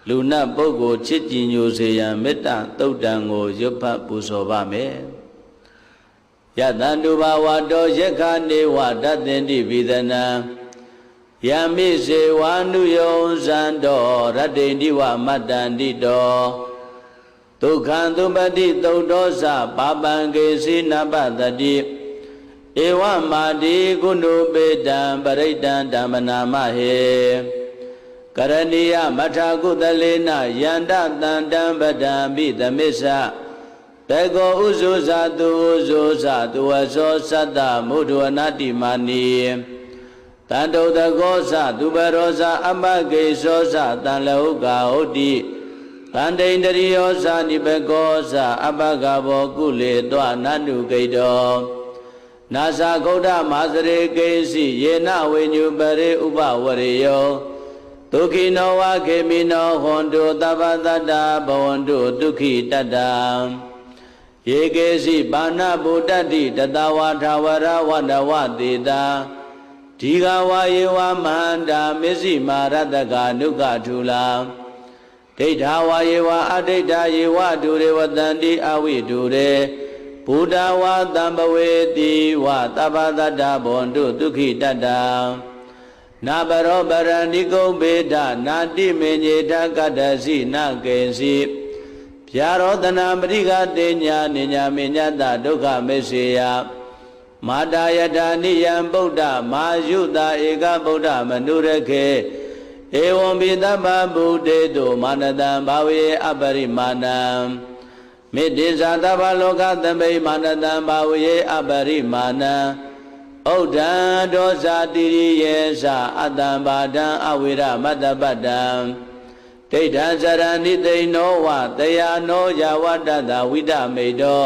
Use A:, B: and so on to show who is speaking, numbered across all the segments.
A: လူနာပုဂ္ဂိုလ်ချစ်ကြည်ညိုစေရန်မေတ္တာသုတ်တံကိုရွတ်ဖတ်ပူဇော်ပါမယ်ယတံတုဘာဝတောယက္ခနေဝတတ္တင်တိဝိဒနံယမိစေဝါနုယောဇံတောရတ္တိတိဝမတ္တန္တိတောဒုက္ခံသုပတိသုတ်တောသပါပံကေစီနပတတိဧဝမာတိကုဏုပေတံပရိတံဓမ္မနာမဟေကရဏီယမထာကုသလေနယန္တတန္တံပဒံပိသမစ္ဆတေကောဥဇုဇာတုဥဇုဇာတုဝသောသတ္တမုဒ္ဒဝနာတိမာနီတန္တုတကောသသူပရောဇာအပကေသောသတံလဟုကာဟုတ်တိတန္တိန္ဒရိယောဇာနိဘကောသအပကဘောကုလေတောနန္တုကိတောနာဇာဂௌဒမာစရေကိစီယေနဝိညုပရိဥပဝရေယောဒုက္ခိနောဝခေမိနောဟွန်တုသဗ္ဗတတ္တဘဝန္တုဒုက္ခိတတ္တယေကေစီပါဏဗုဒ္ဓတိတတဝါထာဝရဝန္တဝတေတာဒီဃဝါယေဝမန္တာမစ္စည်းမာရတကနုကထူလာဒိဋ္ဌာဝါယေဝအဒိဋ္ဌာယေဝဒုရေဝတန္တိအဝိဒုရေဘုဒ္ဓဝါတံဘဝေတိဝသဗ္ဗတတ္တဘဝန္တုဒုက္ခိတတ္တနာဘရောပရဏိကုံဘေဒနာတိမေညေထကတ္တစီနကေစီဗျာရောတနာပရိကတေညာနိညာမေညတဒုက္ခမေစေယမာတာယထာနိယံဗုဒ္ဓမာယုတာဧကဗုဒ္ဓမနုရခေဧဝံပိသဗ္ဗဗုဒ္ဓေတုမာနတံဘာဝေအပရိမာဏံမေတ္တိဇာသဗ္ဗလောကသမိမာနတံဘာဝေအပရိမာဏံဩဒံဒောဇာတိရိယေသအတ္တံဘာဒံအဝိရမတ္တပတ္တံဒိဋ္ဌံစရဏိသိနောဝတယာနောယဝတ္တတဝိဒမေတော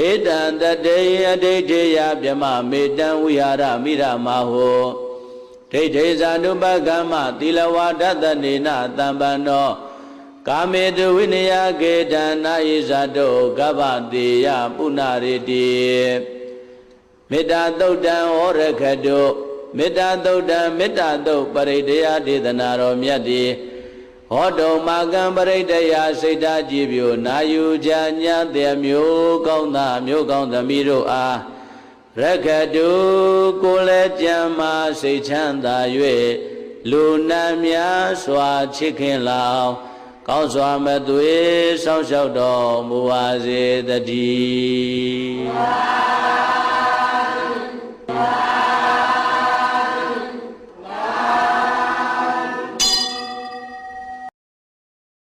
A: ဧတံတတေယဒိဋ္ဌေယဗြမမေတံဝိဟာရမိရမဟောဒိဋ္ဌေဇာနုပကမ္မသီလဝါဒတနေနတံပန္နောကာမေတုဝိနယကေတံနာယိဇာတောကဗ္ဗတေယပုဏ္ဏရေတိမေတ္တာသုတ်တံဟောရခတုမေတ္တာသုတ်တံမေတ္တာသုတ်ပရိဒေယဒေသနာတော်မြတ်တိဟောတုံမာကံပရိဒေယစိတ်ဓာကြည်ပြိုနာယူကြညာတဲ့မျိုးကောင်းသားမျိုးကောင်းသမီးတို့အားရခတုကိုလည်းကြံမာစိတ်ချမ်းသာ၍လူနာများစွာချစ်ခင်လောင်ကောင်းစွာမသွေးဆောင်းလျှောက်တော်မူပါစေတည်း